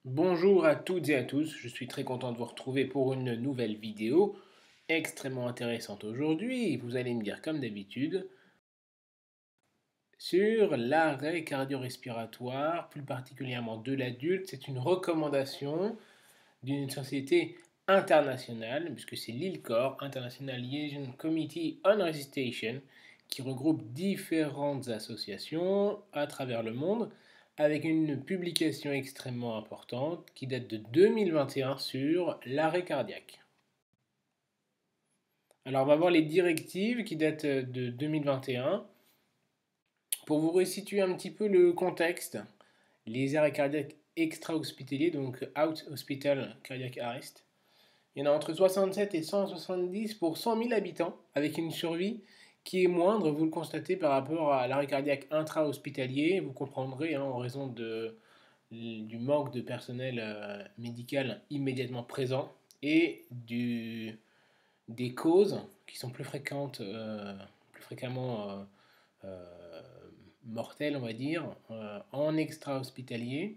Bonjour à toutes et à tous, je suis très content de vous retrouver pour une nouvelle vidéo extrêmement intéressante aujourd'hui. Vous allez me dire comme d'habitude sur l'arrêt cardio-respiratoire, plus particulièrement de l'adulte. C'est une recommandation d'une société internationale, puisque c'est l'ILCOR, International Liaison Committee on Resuscitation, qui regroupe différentes associations à travers le monde, avec une publication extrêmement importante qui date de 2021 sur l'arrêt cardiaque. Alors on va voir les directives qui datent de 2021. Pour vous resituer un petit peu le contexte, les arrêts cardiaques extra-hospitaliers, donc out hospital cardiac arrest, il y en a entre 67 et 170 pour 100 000 habitants, avec une survie qui est moindre, vous le constatez, par rapport à l'arrêt cardiaque intra-hospitalier. Vous comprendrez, en raison du manque de personnel médical immédiatement présent et des causes qui sont plus fréquemment euh, mortelles, on va dire, en extra-hospitalier.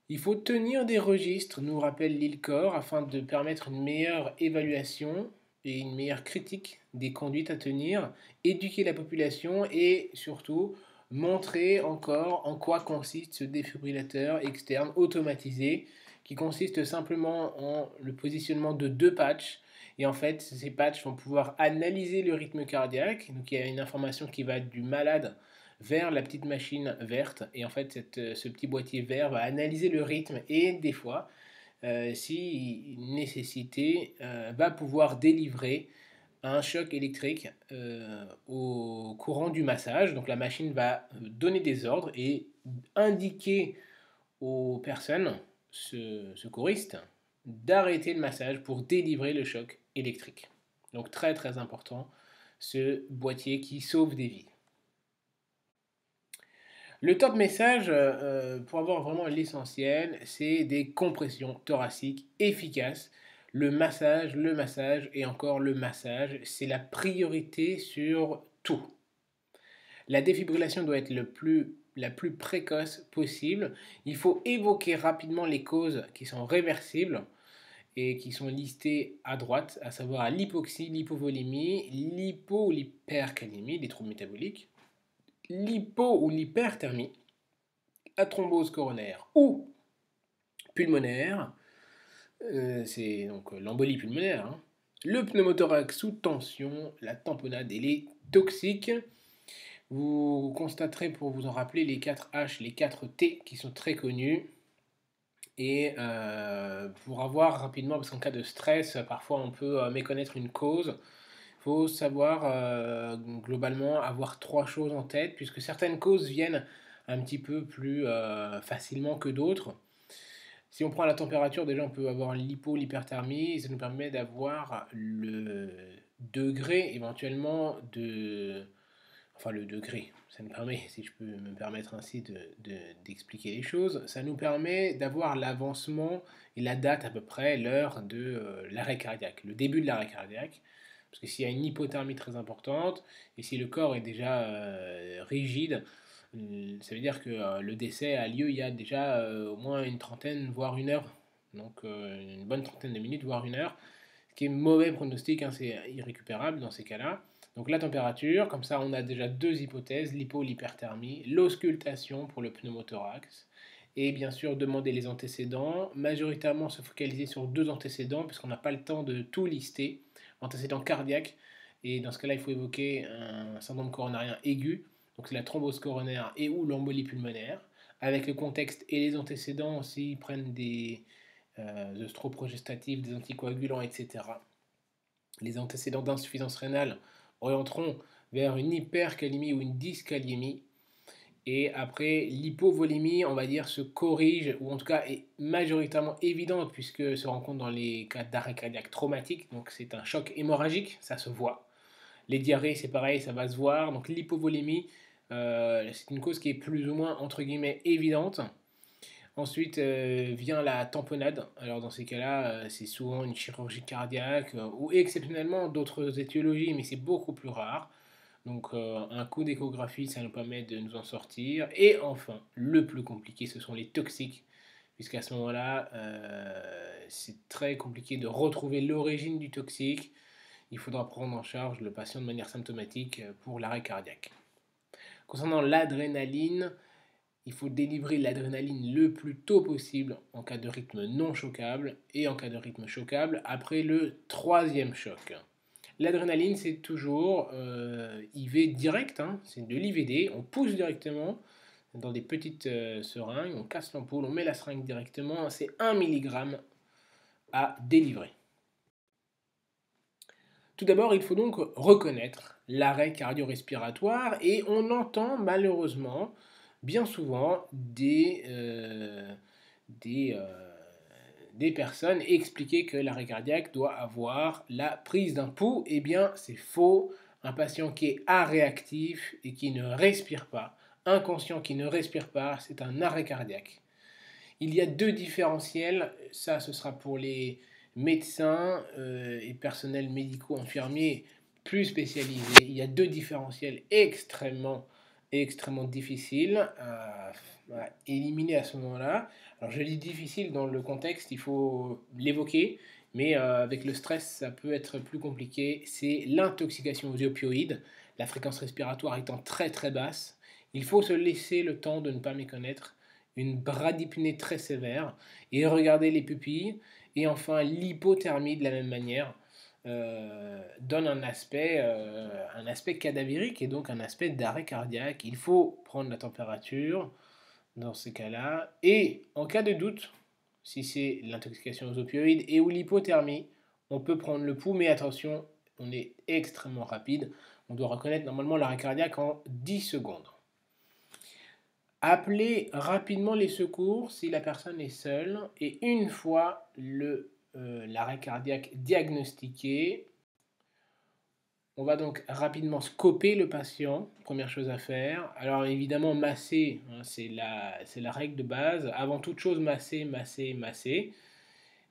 Il faut tenir des registres, nous rappelle l'ILCOR, afin de permettre une meilleure évaluation et une meilleure critique des conduites à tenir, éduquer la population et surtout montrer encore en quoi consiste ce défibrillateur externe automatisé qui consiste simplement en le positionnement de deux patchs. Et en fait, ces patchs vont pouvoir analyser le rythme cardiaque. Donc il y a une information qui va du malade vers la petite machine verte. Et en fait, ce petit boîtier vert va analyser le rythme et des fois, si nécessité, va pouvoir délivrer un choc électrique au courant du massage. Donc la machine va donner des ordres et indiquer aux personnes secouristes d'arrêter le massage pour délivrer le choc électrique. Donc très très important, ce boîtier qui sauve des vies. Le top message, pour avoir vraiment l'essentiel, c'est des compressions thoraciques efficaces. Le massage et encore le massage, c'est la priorité sur tout. La défibrillation doit être la plus précoce possible. Il faut évoquer rapidement les causes qui sont réversibles et qui sont listées à droite, à savoir l'hypoxie, l'hypovolémie, l'hypo ou l'hypercalémie, des troubles métaboliques, l'hypo ou l'hyperthermie, la thrombose coronaire ou pulmonaire, c'est donc l'embolie pulmonaire, le pneumothorax sous tension, la tamponnade et les toxiques. Vous constaterez, pour vous en rappeler, les 4 H, les 4 T qui sont très connus. Et pour avoir rapidement, parce qu'en cas de stress, parfois on peut méconnaître une cause, il faut savoir globalement avoir 3 choses en tête, puisque certaines causes viennent un petit peu plus facilement que d'autres. Si on prend la température, déjà on peut avoir l'hypo, l'hyperthermie, ça nous permet d'avoir le degré éventuellement de... Enfin le degré, ça nous permet, si je peux me permettre ainsi d'expliquer les choses, ça nous permet d'avoir l'avancement et la date à peu près, l'heure de l'arrêt cardiaque, le début de l'arrêt cardiaque. Parce que s'il y a une hypothermie très importante, et si le corps est déjà rigide, ça veut dire que le décès a lieu il y a déjà au moins une trentaine, voire une heure. Donc une bonne trentaine de minutes, voire une heure. Ce qui est mauvais pronostic, c'est irrécupérable dans ces cas-là. Donc la température, comme ça on a déjà deux hypothèses, l'hypo, l'hyperthermie, l'auscultation pour le pneumothorax, et bien sûr demander les antécédents, majoritairement se focaliser sur deux antécédents, puisqu'on n'a pas le temps de tout lister, antécédents cardiaques, et dans ce cas-là il faut évoquer un syndrome coronarien aigu, donc c'est la thrombose coronaire et ou l'embolie pulmonaire, avec le contexte et les antécédents, s'ils prennent des œstroprogestatifs, des anticoagulants, etc. Les antécédents d'insuffisance rénale orienteront vers une hypercalémie ou une dyskaliémie. Et après, l'hypovolémie, on va dire, se corrige, ou en tout cas est majoritairement évidente, puisque se rencontre dans les cas d'arrêt cardiaque traumatique. Donc c'est un choc hémorragique, ça se voit. Les diarrhées, c'est pareil, ça va se voir. Donc l'hypovolémie, c'est une cause qui est plus ou moins, entre guillemets, évidente. Ensuite vient la tamponnade. Alors dans ces cas-là, c'est souvent une chirurgie cardiaque ou exceptionnellement d'autres étiologies, mais c'est beaucoup plus rare. Donc un coup d'échographie, ça nous permet de nous en sortir. Et enfin, le plus compliqué, ce sont les toxiques, puisqu'à ce moment-là, c'est très compliqué de retrouver l'origine du toxique. Il faudra prendre en charge le patient de manière symptomatique pour l'arrêt cardiaque. Concernant l'adrénaline, il faut délivrer l'adrénaline le plus tôt possible en cas de rythme non choquable et en cas de rythme choquable après le troisième choc. L'adrénaline, c'est toujours IV direct, hein, c'est de l'IVD, on pousse directement dans des petites seringues, on casse l'ampoule, on met la seringue directement, c'est 1 mg à délivrer. Tout d'abord, il faut donc reconnaître l'arrêt cardio-respiratoire et on entend malheureusement bien souvent des personnes expliquer que l'arrêt cardiaque doit avoir la prise d'un pouls. Eh bien, c'est faux. Un patient qui est aréactif et qui ne respire pas, inconscient qui ne respire pas, c'est un arrêt cardiaque. Il y a deux différentiels, ça ce sera pour les médecins et personnels médicaux infirmiers plus spécialisés. Il y a deux différentiels extrêmement difficiles à éliminer à ce moment-là. Alors je dis difficile dans le contexte, il faut l'évoquer, mais avec le stress ça peut être plus compliqué. C'est l'intoxication aux opioïdes, la fréquence respiratoire étant très très basse. Il faut se laisser le temps de ne pas méconnaître une bradypnée très sévère et regarder les pupilles. Et enfin, l'hypothermie de la même manière donne un aspect cadavérique et donc un aspect d'arrêt cardiaque. Il faut prendre la température dans ces cas-là. Et en cas de doute, si c'est l'intoxication aux opioïdes et ou l'hypothermie, on peut prendre le pouls, mais attention, on est extrêmement rapide. On doit reconnaître normalement l'arrêt cardiaque en 10 secondes. Appelez rapidement les secours si la personne est seule et une fois l'arrêt cardiaque diagnostiqué, on va donc rapidement scoper le patient, première chose à faire. Alors évidemment masser, hein, c'est la règle de base. Avant toute chose, masser, masser, masser.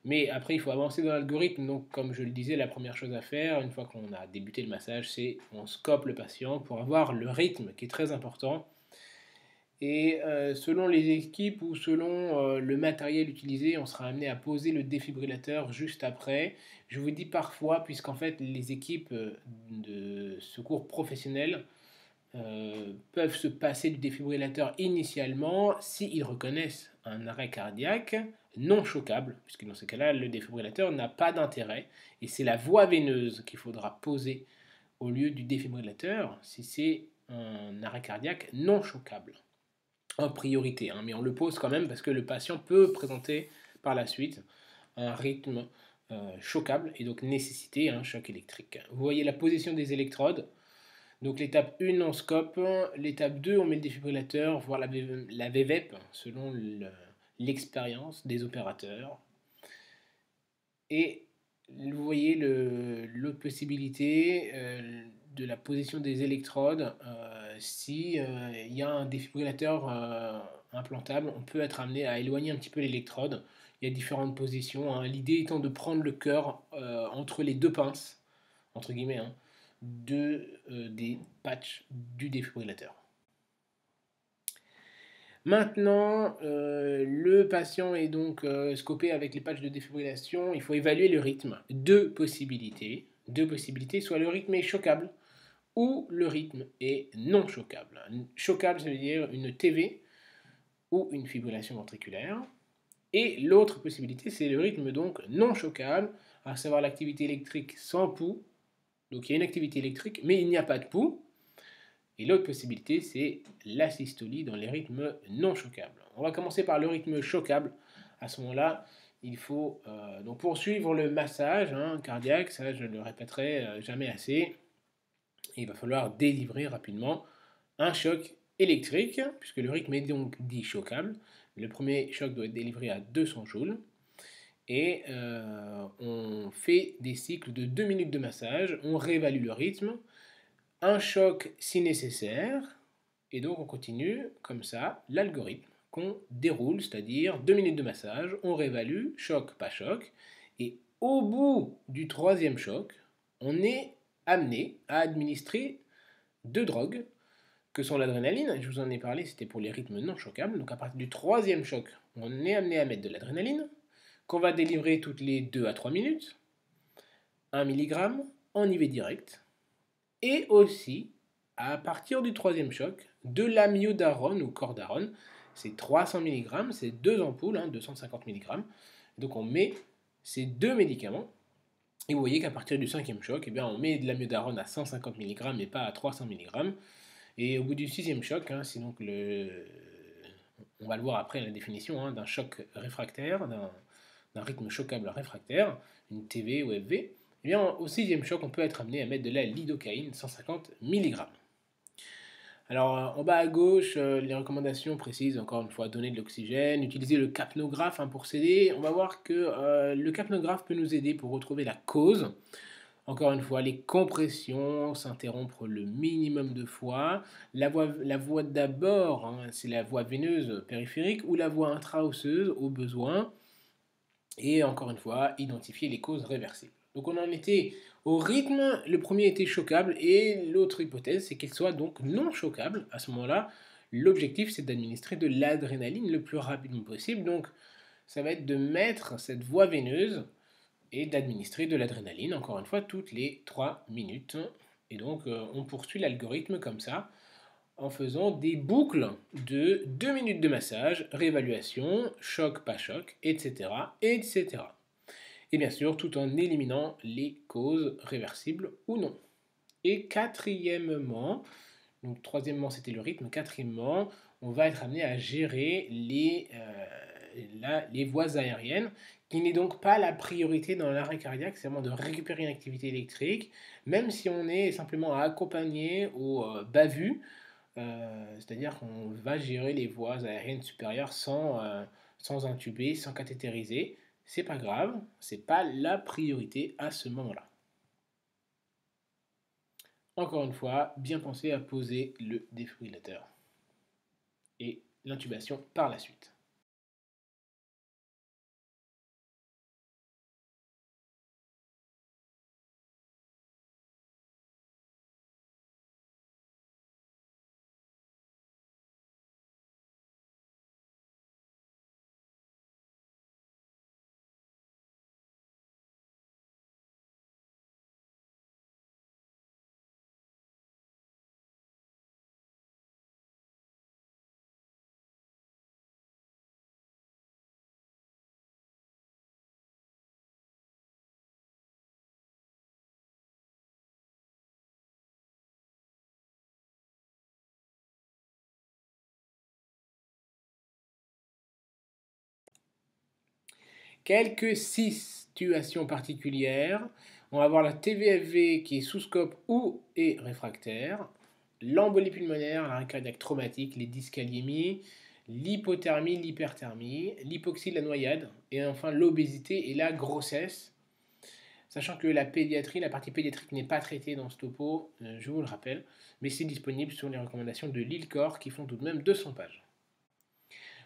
Mais après, il faut avancer dans l'algorithme. Donc comme je le disais, la première chose à faire, une fois qu'on a débuté le massage, c'est on scope le patient pour avoir le rythme qui est très important. Et selon les équipes ou selon le matériel utilisé, on sera amené à poser le défibrillateur juste après. Je vous dis parfois, puisqu'en fait les équipes de secours professionnels peuvent se passer du défibrillateur initialement s'ils reconnaissent un arrêt cardiaque non choquable, puisque dans ce cas-là, le défibrillateur n'a pas d'intérêt. Et c'est la voie veineuse qu'il faudra poser au lieu du défibrillateur si c'est un arrêt cardiaque non choquable en priorité, hein, mais on le pose quand même parce que le patient peut présenter par la suite un rythme choquable et donc nécessiter un choc électrique. Vous voyez la position des électrodes. Donc l'étape 1 on scope, l'étape 2 on met le défibrillateur, voire la VVEP selon l'expérience des opérateurs. Et vous voyez l'autre possibilité de la position des électrodes. Si il y a un défibrillateur implantable, on peut être amené à éloigner un petit peu l'électrode. Il y a différentes positions, hein. L'idée étant de prendre le cœur entre les deux pinces, entre guillemets, hein, des patchs du défibrillateur. Maintenant, le patient est donc scopé avec les patchs de défibrillation. Il faut évaluer le rythme. Deux possibilités, soit le rythme est choquable ou le rythme est non choquable. Choquable, ça veut dire une TV ou une fibrillation ventriculaire. Et l'autre possibilité, c'est le rythme donc non choquable, à savoir l'activité électrique sans pouls. Donc il y a une activité électrique, mais il n'y a pas de pouls. Et l'autre possibilité, c'est l'asystolie dans les rythmes non choquables. On va commencer par le rythme choquable. À ce moment-là, il faut donc poursuivre le massage cardiaque, ça je ne le répéterai jamais assez. Il va falloir délivrer rapidement un choc électrique, puisque le rythme est donc dit choquable. Le premier choc doit être délivré à 200 joules. Et on fait des cycles de 2 minutes de massage, on réévalue le rythme, un choc si nécessaire, et donc on continue comme ça l'algorithme qu'on déroule, c'est-à-dire 2 minutes de massage, on réévalue, choc, pas choc, et au bout du troisième choc, on est amené à administrer deux drogues que sont l'adrénaline. Je vous en ai parlé, c'était pour les rythmes non choquables. Donc à partir du troisième choc, on est amené à mettre de l'adrénaline, qu'on va délivrer toutes les 2 à 3 minutes, 1 mg en IV direct, et aussi, à partir du troisième choc, de l'amiodarone ou cordarone. C'est 300 mg, c'est 2 ampoules, 250 mg. Donc on met ces deux médicaments. Et vous voyez qu'à partir du cinquième choc, eh bien, on met de l'amiodarone à 150 mg et pas à 300 mg. Et au bout du sixième choc, c'est donc on va le voir après la définition d'un choc réfractaire, d'un rythme choquable réfractaire, une TV ou FV. Eh bien, au sixième choc, on peut être amené à mettre de la lidocaïne, 150 mg. Alors, en bas à gauche, les recommandations précisent encore une fois donner de l'oxygène, utiliser le capnographe pour s'aider. On va voir que le capnographe peut nous aider pour retrouver la cause. Encore une fois, les compressions, s'interrompre le minimum de fois. La voie d'abord, c'est la voie veineuse périphérique ou la voie intra-osseuse au besoin. Et encore une fois, identifier les causes réversibles. Donc on en était au rythme, le premier était choquable et l'autre hypothèse c'est qu'il soit donc non choquable. À ce moment-là, l'objectif c'est d'administrer de l'adrénaline le plus rapidement possible. Donc ça va être de mettre cette voie veineuse et d'administrer de l'adrénaline, encore une fois, toutes les 3 minutes. Et donc on poursuit l'algorithme comme ça en faisant des boucles de 2 minutes de massage, réévaluation, choc, pas choc, etc. etc. Et bien sûr, tout en éliminant les causes réversibles ou non. Et quatrièmement, donc troisièmement c'était le rythme, quatrièmement, on va être amené à gérer les voies aériennes, qui n'est donc pas la priorité dans l'arrêt cardiaque, c'est vraiment de récupérer une activité électrique, même si on est simplement accompagné au bas vu, c'est-à-dire qu'on va gérer les voies aériennes supérieures sans intuber, sans cathétériser. C'est pas grave, c'est pas la priorité à ce moment-là. Encore une fois, bien penser à poser le défibrillateur et l'intubation par la suite. Quelques situations particulières. On va avoir la TVFV qui est sous scope ou est réfractaire, l'embolie pulmonaire, l'arrêt cardiaque traumatique, les dyscaliémies, l'hypothermie, l'hyperthermie, l'hypoxie, la noyade, et enfin l'obésité et la grossesse. Sachant que la pédiatrie, la partie pédiatrique n'est pas traitée dans ce topo, je vous le rappelle, mais c'est disponible sur les recommandations de l'ILCOR qui font tout de même 200 pages.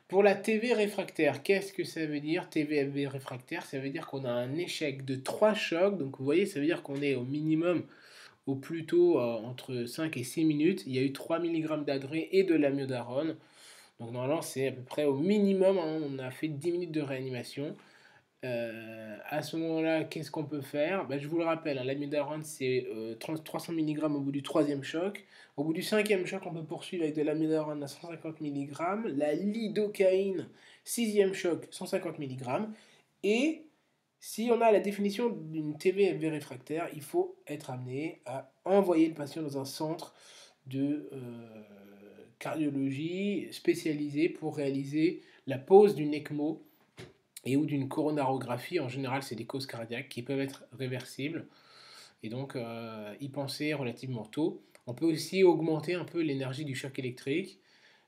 Pour la TV réfractaire, qu'est-ce que ça veut dire TVFV réfractaire? Ça veut dire qu'on a un échec de 3 chocs. Donc vous voyez, ça veut dire qu'on est au minimum, au plus tôt, entre 5 et 6 minutes. Il y a eu 3 mg d'adré et de l'amiodarone. Donc normalement, c'est à peu près au minimum. On a fait 10 minutes de réanimation. À ce moment-là, qu'est-ce qu'on peut faire? Je vous le rappelle, l'amiodarone c'est 300 mg au bout du troisième choc. Au bout du cinquième choc, on peut poursuivre avec de l'amiodarone à 150 mg. La lidocaïne, sixième choc, 150 mg. Et si on a la définition d'une TVFV réfractaire, il faut être amené à envoyer le patient dans un centre de cardiologie spécialisé pour réaliser la pose d'une ECMO et ou d'une coronarographie. En général, c'est des causes cardiaques qui peuvent être réversibles et donc y penser relativement tôt. On peut aussi augmenter un peu l'énergie du choc électrique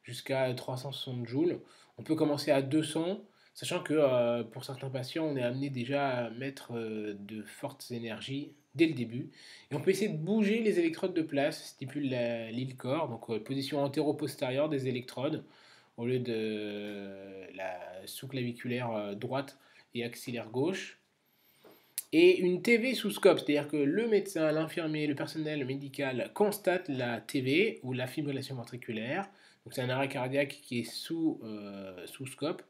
jusqu'à 360 joules. On peut commencer à 200, sachant que pour certains patients, on est amené déjà à mettre de fortes énergies dès le début. Et on peut essayer de bouger les électrodes de place, stipule l'ILCOR, donc position antéro-postérieure des électrodes, au lieu de la sous-claviculaire droite et axillaire gauche. Et une TV sous scope, c'est-à-dire que le médecin, l'infirmier, le personnel médical constate la TV ou la fibrillation ventriculaire. Donc c'est un arrêt cardiaque qui est sous scope.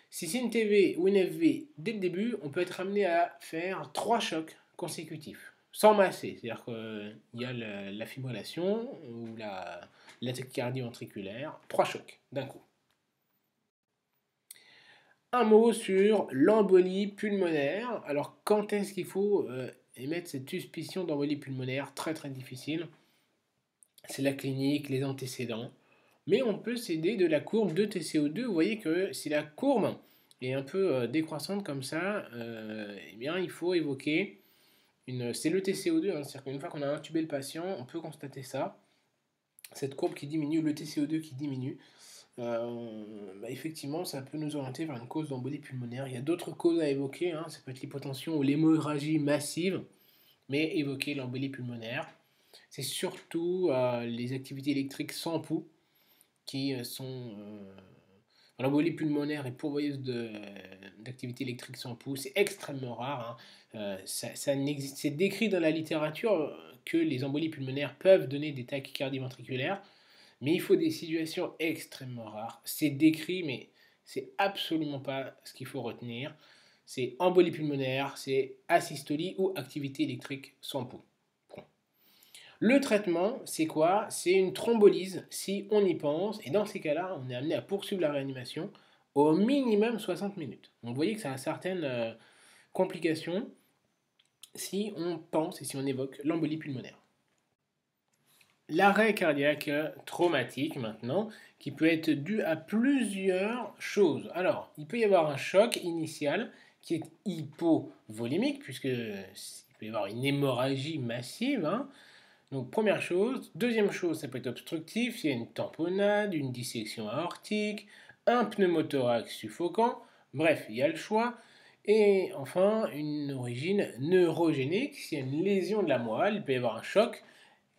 Si c'est une TV ou une FV dès le début, on peut être amené à faire 3 chocs consécutifs, sans masser. C'est-à-dire qu'il y a la fibrillation ou la tachycardie ventriculaire, 3 chocs d'un coup. Un mot sur l'embolie pulmonaire. Alors, quand est-ce qu'il faut émettre cette suspicion d'embolie pulmonaire? Très très difficile. C'est la clinique, les antécédents. Mais on peut s'aider de la courbe de TCO2. Vous voyez que si la courbe est un peu décroissante comme ça, eh bien, il faut évoquer c'est le TCO2. Hein, c'est-à-dire qu'une fois qu'on a intubé le patient, on peut constater ça. Cette courbe qui diminue, le TCO2 qui diminue. Effectivement, ça peut nous orienter vers une cause d'embolie pulmonaire. Il y a d'autres causes à évoquer, hein. Ça peut être l'hypotension ou l'hémorragie massive, mais évoquer l'embolie pulmonaire. C'est surtout les activités électriques sans pouls qui sont... l'embolie pulmonaire est pourvoyeuse d'activités électriques sans pouls. C'est extrêmement rare. Hein. C'est décrit dans la littérature que les embolies pulmonaires peuvent donner des tachycardies ventriculaires. Mais il faut des situations extrêmement rares. C'est décrit, mais c'est absolument pas ce qu'il faut retenir. C'est embolie pulmonaire, c'est asystolie ou activité électrique sans pouls. Bon. Le traitement, c'est quoi? C'est une thrombolyse si on y pense. Et dans ces cas-là, on est amené à poursuivre la réanimation au minimum 60 minutes. Donc vous voyez que ça a certaines complications si on pense et si on évoque l'embolie pulmonaire. L'arrêt cardiaque traumatique maintenant, qui peut être dû à plusieurs choses. Alors, il peut y avoir un choc initial qui est hypovolémique, puisqu'il peut y avoir une hémorragie massive. Hein. Donc, première chose. Deuxième chose, ça peut être obstructif, il y a une tamponnade, une dissection aortique, un pneumothorax suffocant. Bref, il y a le choix. Et enfin, une origine neurogénique, s'il y a une lésion de la moelle, il peut y avoir un choc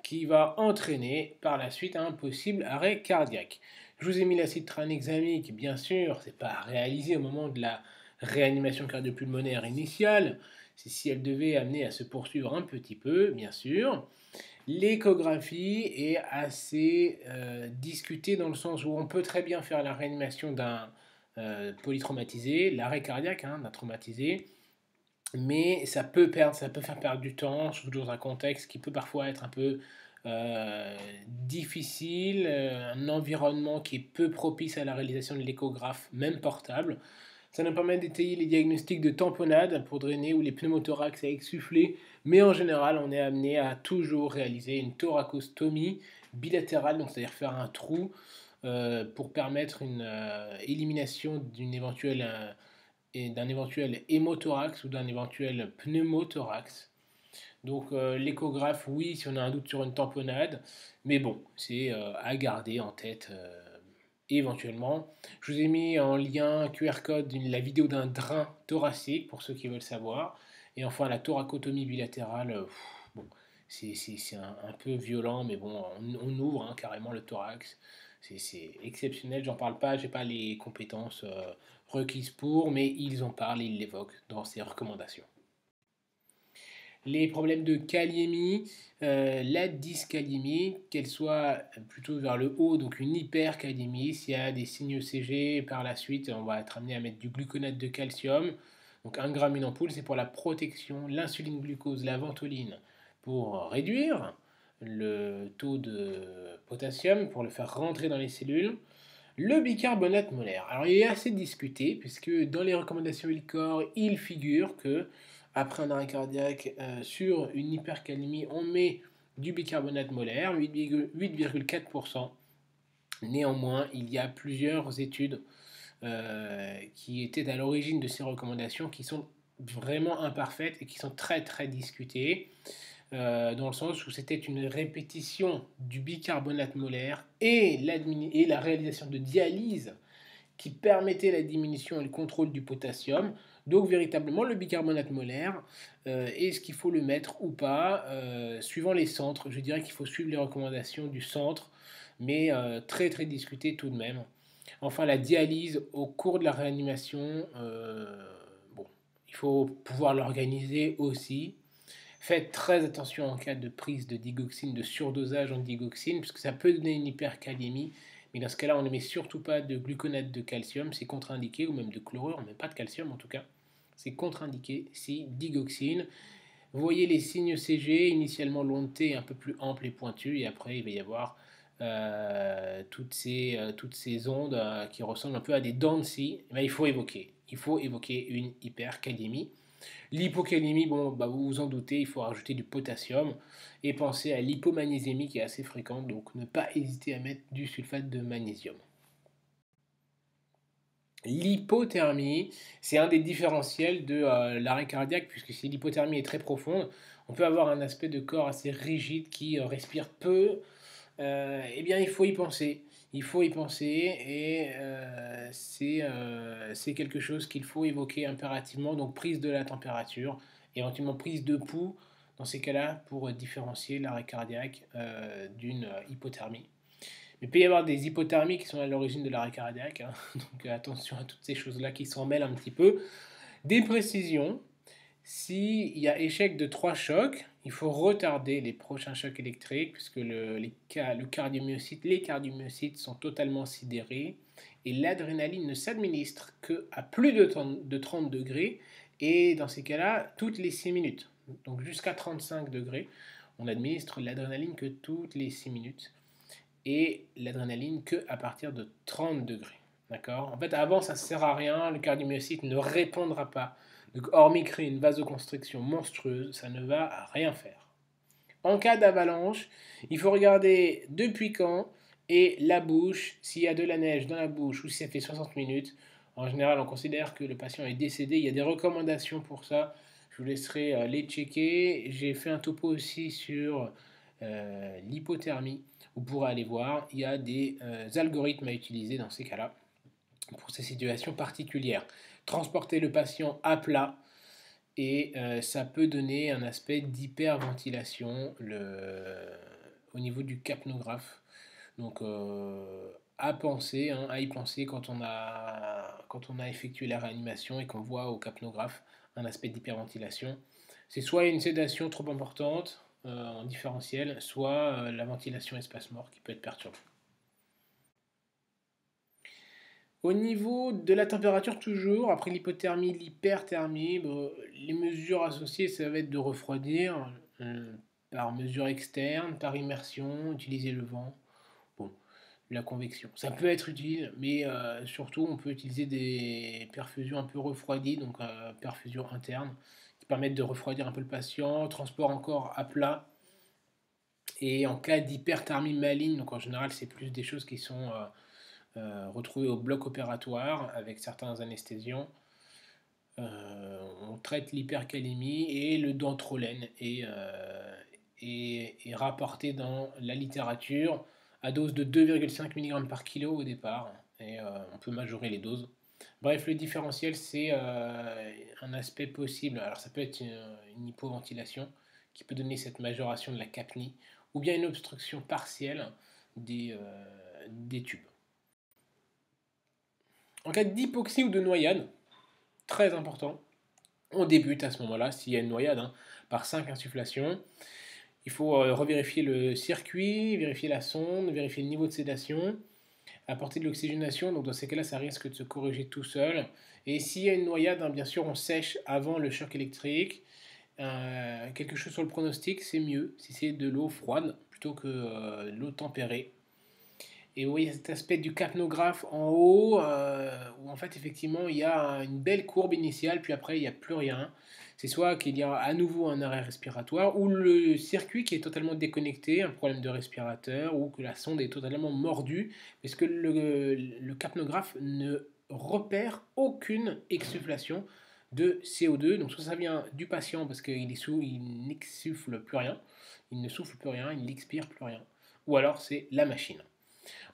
qui va entraîner par la suite un possible arrêt cardiaque. Je vous ai mis l'acide tranexamique, bien sûr, c'est pas réalisé au moment de la réanimation cardiopulmonaire initiale, c'est si elle devait amener à se poursuivre un petit peu, bien sûr. L'échographie est assez discutée dans le sens où on peut très bien faire la réanimation d'un polytraumatisé, l'arrêt cardiaque d'un traumatisé, mais ça peut faire perdre du temps, surtout dans un contexte qui peut parfois être un peu difficile, un environnement qui est peu propice à la réalisation de l'échographe, même portable. Ça nous permet d'étayer les diagnostics de tamponnade pour drainer ou les pneumothorax à exsuffler, mais en général, on est amené à toujours réaliser une thoracostomie bilatérale, donc c'est-à-dire faire un trou pour permettre une élimination d'un éventuel hémothorax ou d'un éventuel pneumothorax. Donc l'échographe, oui, si on a un doute sur une tamponnade, mais bon, c'est à garder en tête éventuellement. Je vous ai mis en lien QR code la vidéo d'un drain thoracique pour ceux qui veulent savoir. Et enfin la thoracotomie bilatérale, bon, c'est un peu violent, mais bon, on ouvre carrément le thorax. C'est exceptionnel, j'en parle pas, j'ai pas les compétences requises pour, mais ils en parlent et ils l'évoquent dans ces recommandations. Les problèmes de kaliémie, la dyskaliémie, qu'elle soit plutôt vers le haut, donc une hyperkaliémie, s'il y a des signes ECG, par la suite on va être amené à mettre du gluconate de calcium, donc 1 gramme une ampoule, c'est pour la protection, l'insuline glucose, la ventoline, pour réduire le taux de potassium, pour le faire rentrer dans les cellules. Le bicarbonate molaire, alors il est assez discuté, puisque dans les recommandations ILCOR, il figure que après un arrêt cardiaque sur une hypercalémie, on met du bicarbonate molaire, 8,4%. Néanmoins, il y a plusieurs études qui étaient à l'origine de ces recommandations qui sont vraiment imparfaites et qui sont très très discutées, dans le sens où c'était une répétition du bicarbonate molaire et la réalisation de dialyse qui permettait la diminution et le contrôle du potassium. Donc véritablement le bicarbonate molaire, est-ce qu'il faut le mettre ou pas, suivant les centres. Je dirais qu'il faut suivre les recommandations du centre, mais très très discuté tout de même. Enfin la dialyse au cours de la réanimation, bon, il Il faut pouvoir l'organiser aussi. Faites très attention en cas de prise de digoxine, de surdosage en digoxine, puisque ça peut donner une hypercalémie. Mais dans ce cas-là, on ne met surtout pas de gluconate de calcium, c'est contre-indiqué, ou même de chlorure, on ne met pas de calcium en tout cas. C'est contre-indiqué si digoxine. Vous voyez les signes CG, initialement long de T, un peu plus ample et pointu, et après il va y avoir toutes ces ondes qui ressemblent un peu à des dents de scie. Eh bien, il faut évoquer une hypercalémie. L'hypocalémie, bon, bah, vous vous en doutez, il faut rajouter du potassium et penser à l'hypomagnésémie qui est assez fréquente, donc ne pas hésiter à mettre du sulfate de magnésium. L'hypothermie, c'est un des différentiels de l'arrêt cardiaque, puisque si l'hypothermie est très profonde, on peut avoir un aspect de corps assez rigide qui respire peu. Eh bien, il faut y penser. Il faut y penser et c'est quelque chose qu'il faut évoquer impérativement. Donc, prise de la température, éventuellement prise de pouls dans ces cas-là pour différencier l'arrêt cardiaque d'une hypothermie. Il peut y avoir des hypothermies qui sont à l'origine de l'arrêt cardiaque, hein. Donc attention à toutes ces choses-là qui s'en mêlent un petit peu. Des précisions, s'il y a échec de 3 chocs, il faut retarder les prochains chocs électriques puisque les cardiomyocytes sont totalement sidérés et l'adrénaline ne s'administre qu'à plus de 30 degrés et dans ces cas-là, toutes les 6 minutes. Donc jusqu'à 35 degrés, on administre l'adrénaline que toutes les 6 minutes et l'adrénaline que à partir de 30 degrés. D'accord. En fait, avant, ça ne sert à rien, le cardiomyocyte ne répondra pas. Donc, hormis créer une vasoconstriction monstrueuse, ça ne va rien faire. En cas d'avalanche, il faut regarder depuis quand et la bouche, s'il y a de la neige dans la bouche ou si ça fait 60 minutes. En général, on considère que le patient est décédé. Il y a des recommandations pour ça. Je vous laisserai les checker. J'ai fait un topo aussi sur l'hypothermie. Vous pourrez aller voir. Il y a des algorithmes à utiliser dans ces cas-là pour ces situations particulières. Transporter le patient à plat et ça peut donner un aspect d'hyperventilation au niveau du capnographe. Donc à y penser quand on a effectué la réanimation et qu'on voit au capnographe un aspect d'hyperventilation. C'est soit une sédation trop importante en différentiel, soit la ventilation espace-mort qui peut être perturbée. Au niveau de la température, toujours, après l'hypothermie, l'hyperthermie, bon, les mesures associées, ça va être de refroidir par mesure externe, par immersion, utiliser le vent, bon, la convection. Ça peut être utile, mais surtout, on peut utiliser des perfusions un peu refroidies, donc perfusion interne, qui permettent de refroidir un peu le patient, transport encore à plat. Et en cas d'hyperthermie maligne, donc en général, c'est plus des choses qui sont retrouvées au bloc opératoire avec certains anesthésiants. On traite l'hypercalémie et le dantrolène est rapporté dans la littérature à dose de 2,5 mg par kilo au départ et on peut majorer les doses. Bref, le différentiel c'est un aspect possible. Alors ça peut être une hypoventilation qui peut donner cette majoration de la capnie ou bien une obstruction partielle des tubes. En cas d'hypoxie ou de noyade, très important, on débute à ce moment-là, s'il y a une noyade, hein, par 5 insufflations. Il faut revérifier le circuit, vérifier la sonde, vérifier le niveau de sédation, apporter de l'oxygénation. Donc dans ces cas-là, ça risque de se corriger tout seul. Et s'il y a une noyade, hein, bien sûr, on sèche avant le choc électrique. Quelque chose sur le pronostic, c'est mieux si c'est de l'eau froide plutôt que de l'eau tempérée. Et vous voyez cet aspect du capnographe en haut, où en fait effectivement il y a une belle courbe initiale, puis après il n'y a plus rien. C'est soit qu'il y a à nouveau un arrêt respiratoire, ou le circuit qui est totalement déconnecté, un problème de respirateur, ou que la sonde est totalement mordue, parce que le capnographe ne repère aucune exsufflation de CO2. Donc soit ça vient du patient parce qu'il il n'exsuffle plus rien, il ne souffle plus rien, il n'expire plus rien, ou alors c'est la machine.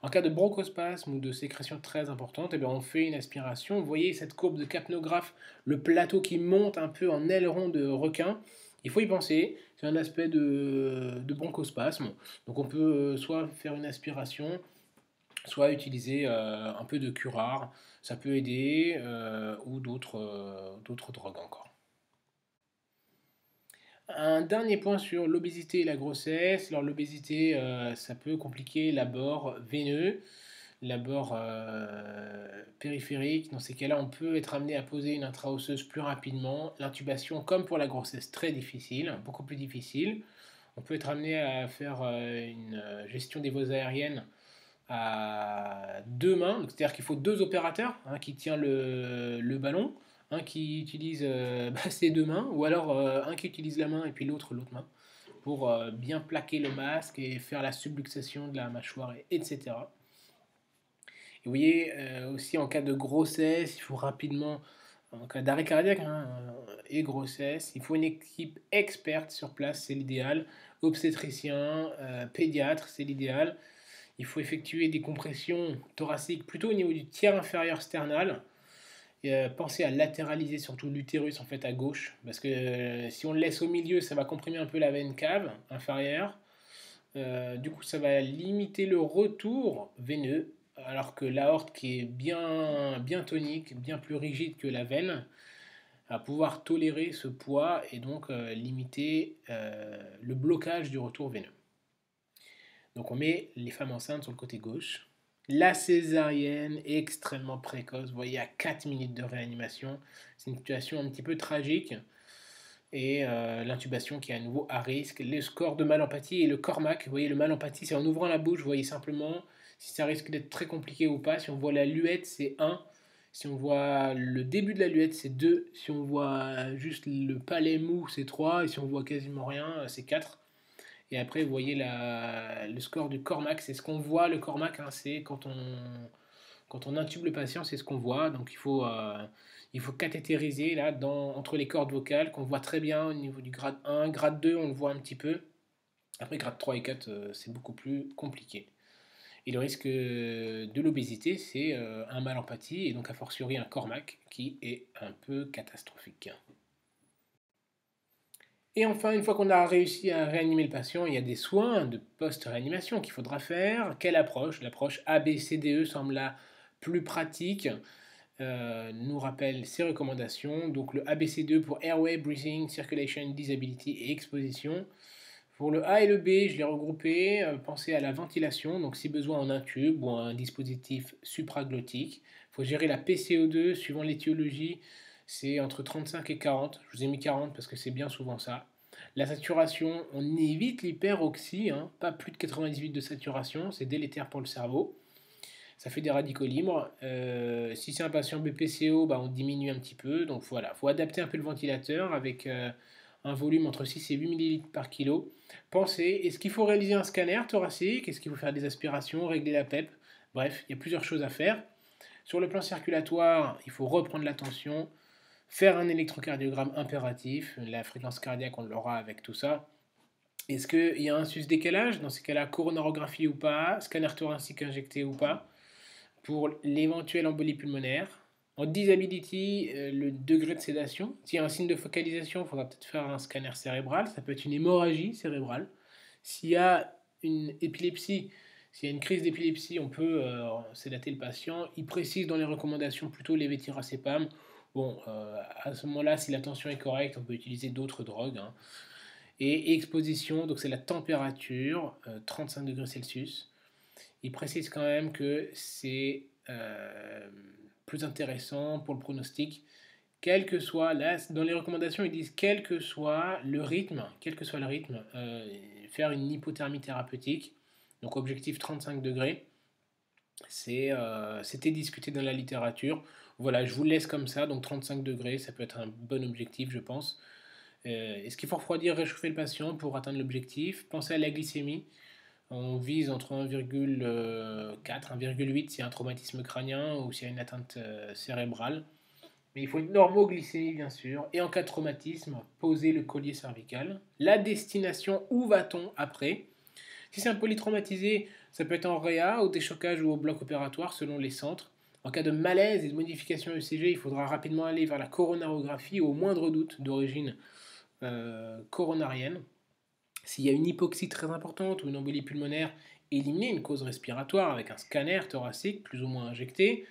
En cas de bronchospasme ou de sécrétion très importante, eh bien on fait une aspiration. Vous voyez cette courbe de capnographe, le plateau qui monte un peu en aileron de requin. Il faut y penser, c'est un aspect de bronchospasme. Donc on peut soit faire une aspiration, soit utiliser un peu de curare. Ça peut aider, ou d'autres drogues encore. Un dernier point sur l'obésité et la grossesse. Alors l'obésité, ça peut compliquer l'abord veineux, l'abord périphérique. Dans ces cas-là, on peut être amené à poser une intra-osseuse plus rapidement. L'intubation, comme pour la grossesse, très difficile, beaucoup plus difficile. On peut être amené à faire une gestion des voies aériennes à deux mains, c'est-à-dire qu'il faut deux opérateurs, un qui tient le ballon, un qui utilise ses deux mains, ou alors un qui utilise la main et puis l'autre main, pour bien plaquer le masque et faire la subluxation de la mâchoire, etc. Et vous voyez, aussi en cas de grossesse, il faut rapidement, en cas d'arrêt cardiaque et grossesse, il faut une équipe experte sur place, c'est l'idéal, obstétricien, pédiatre, c'est l'idéal. Il faut effectuer des compressions thoraciques plutôt au niveau du tiers inférieur sternal. Et, pensez à latéraliser surtout l'utérus en fait à gauche, parce que si on le laisse au milieu, ça va comprimer un peu la veine cave inférieure. Du coup, ça va limiter le retour veineux, alors que l'aorte qui est bien tonique, bien plus rigide que la veine, va pouvoir tolérer ce poids et donc limiter le blocage du retour veineux. Donc on met les femmes enceintes sur le côté gauche. La césarienne est extrêmement précoce. Vous voyez, à 4 minutes de réanimation. C'est une situation un petit peu tragique. Et l'intubation qui est à nouveau à risque. Le score de mal-empathie et le Cormac. Vous voyez, le mal-empathie, c'est en ouvrant la bouche. Vous voyez simplement si ça risque d'être très compliqué ou pas. Si on voit la luette, c'est 1. Si on voit le début de la luette, c'est 2. Si on voit juste le palais mou, c'est 3. Et si on voit quasiment rien, c'est 4. Et après, vous voyez le score du Cormac, c'est ce qu'on voit. Le Cormac, c'est quand on intube le patient, c'est ce qu'on voit. Donc il faut cathétériser là, entre les cordes vocales, qu'on voit très bien au niveau du grade 1. Grade 2, on le voit un petit peu. Après, grade 3 et 4, c'est beaucoup plus compliqué. Et le risque de l'obésité, c'est un mal empathie, et donc a fortiori un Cormac, qui est un peu catastrophique. Et enfin, une fois qu'on a réussi à réanimer le patient, il y a des soins de post-réanimation qu'il faudra faire. Quelle approche? L'approche ABCDE semble la plus pratique, nous rappelle ses recommandations. Donc le ABCDE pour Airway, Breathing, Circulation, Disability et Exposition. Pour le A et le B, je l'ai regroupé. Pensez à la ventilation, donc si besoin en un tube ou un dispositif supraglottique. Il faut gérer la PCO2 suivant l'étiologie, c'est entre 35 et 40. Je vous ai mis 40 parce que c'est bien souvent ça. La saturation, on évite l'hyperoxie, pas plus de 98 de saturation, c'est délétère pour le cerveau. Ça fait des radicaux libres. Si c'est un patient BPCO, on diminue un petit peu. Donc voilà, il faut adapter un peu le ventilateur avec un volume entre 6 et 8 ml par kilo. Pensez, est-ce qu'il faut réaliser un scanner thoracique? Est-ce qu'il faut faire des aspirations, régler la PEP? Bref, il y a plusieurs choses à faire. Sur le plan circulatoire, il faut reprendre la tension, faire un électrocardiogramme impératif. La fréquence cardiaque, on l'aura avec tout ça. Est-ce qu'il y a un sus-décalage? Dans ces cas-là, coronarographie ou pas, scanner thoracique injecté ou pas, pour l'éventuelle embolie pulmonaire. En disability, le degré de sédation. S'il y a un signe de focalisation, il faudra peut-être faire un scanner cérébral. Ça peut être une hémorragie cérébrale. S'il y a une épilepsie, s'il y a une crise d'épilepsie, on peut sédater le patient. Il précise dans les recommandations plutôt levetiracetam. Bon, à ce moment-là, si la tension est correcte, on peut utiliser d'autres drogues. Et exposition, donc c'est la température, 35 degrés Celsius. Il précise quand même que c'est plus intéressant pour le pronostic, quel que soit, là, dans les recommandations, ils disent quel que soit le rythme, faire une hypothermie thérapeutique, donc objectif 35 degrés, c'était discuté dans la littérature. Voilà, je vous laisse comme ça, donc 35 degrés, ça peut être un bon objectif, je pense. Est-ce qu'il faut refroidir, réchauffer le patient pour atteindre l'objectif? Pensez à la glycémie. On vise entre 1,4 1,8 s'il y a un traumatisme crânien ou s'il y a une atteinte cérébrale. Mais il faut une normoglycémie bien sûr. Et en cas de traumatisme, poser le collier cervical. La destination, où va-t-on après? Si c'est un polytraumatisé, ça peut être en réa, au déchocage ou au bloc opératoire selon les centres. En cas de malaise et de modification ECG, il faudra rapidement aller vers la coronarographie au moindre doute d'origine coronarienne. S'il y a une hypoxie très importante ou une embolie pulmonaire, éliminer une cause respiratoire avec un scanner thoracique plus ou moins injecté.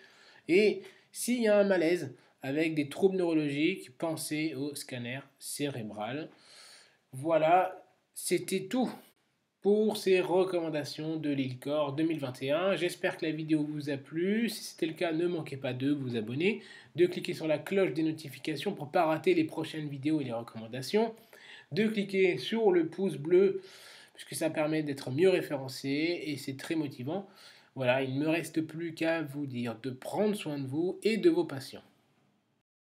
Et s'il y a un malaise avec des troubles neurologiques, pensez au scanner cérébral. Voilà, c'était tout pour ces recommandations de l'ILCOR 2021. J'espère que la vidéo vous a plu. Si c'était le cas, ne manquez pas de vous abonner, de cliquer sur la cloche des notifications pour ne pas rater les prochaines vidéos et les recommandations, de cliquer sur le pouce bleu puisque ça permet d'être mieux référencé et c'est très motivant. Voilà, il ne me reste plus qu'à vous dire de prendre soin de vous et de vos patients.